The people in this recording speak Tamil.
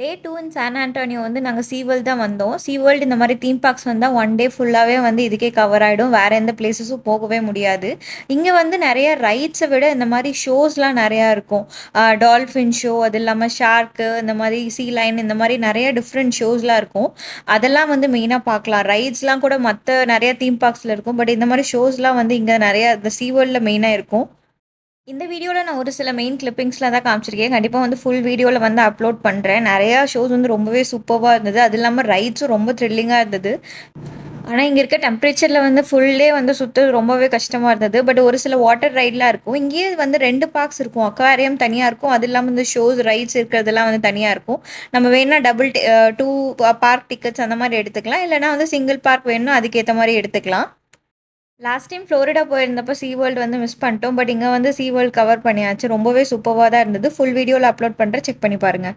டே 2 இன் சான் ஆண்டோனியோ வந்து நாங்க சீ வேர்ல்டு தான் வந்தோம். சீ வேர்ல்டு இந்த மாரி தீம் பார்க்ஸ் வந்தா 1 டே ஃபுல்லாவே வந்து இதுக்கே கவர் ஆயிடும். வேற எந்த பிளேஸஸும் போகவே முடியாது. இங்க வந்து நெறைய ரைட்ஸ விட இந்த மாரி ஷோஸ்லாம் நெறையா இருக்கும். டால்ஃபின் ஷோ, அது இல்லாம ஷார்க்கு, இந்த மாரி சீ லயன் இந்த மாரி நெறைய டிஃப்ரெண்ட் ஷோஸ்லாம் இருக்கும். அதெல்லாம் வந்து மெயினா பார்க்கலாம். ரைட்ஸ்லாம் கூட மத்த நெறைய தீம் பார்க்ஸ்ல இருக்கும். பட் இந்த மாரி ஷோஸ்லாம் வந்து இங்க நெறையா இந்த சீ வேர்ல்டுல மெயினா இருக்கும். இந்த வீடியோல நான் ஒரு சில மெயின் கிளிப்பிங்ஸ்லாம் தான் காமிச்சிருக்கேன். கண்டிப்பா வந்து ஃபுல் வீடியோல வந்து அப்லோட் பண்றேன். நெறையா ஷோஸ் வந்து ரொம்பவே சூப்பர்வா இருந்தது. அது இல்லாம ரைட்ஸும் ரொம்ப த்ரில்லிங்கா இருந்தது. ஆனா, இங்க இருக்க டெம்பரேச்சர்ல வந்து ஃபுல் டே வந்து சுத்துறது ரொம்பவே கஷ்டமா இருந்தது. பட் ஒரு சில வாட்டர் ரைட்லாம் இருக்கும். இங்கேயே வந்து 2 பார்க்ஸ் இருக்கும். அக்வாரியம் தனியா இருக்கும். அது இல்லாம இந்த ஷோஸ், ரைட்ஸ் இருக்கிறதெல்லாம் வந்து தனியா இருக்கும். நம்ம வேணுனா டபுள் 2 பார்க் டிக்கெட்ஸ் அந்த மாரி எடுத்துக்கலாம். இல்லன்னா வந்து சிங்கிள் பார்க் வேணும்னா அதுக்கேத்த மாரி எடுத்துக்கலாம். லாஸ்ட் டைம் ஃப்ளோரிடா போயிருந்தப்போ சீ வேர்ல்டு வந்து மிஸ் பண்ணிட்டோம். பட் இங்க வந்து சீ வேர்ல்டு கவர் பண்ணியாச்சு. ரொம்பவே சூப்பர்வா தான் இருந்தது. ஃபுல் வீடியோல அப்லோட் பண்றேன். செக் பண்ணி பாருங்க.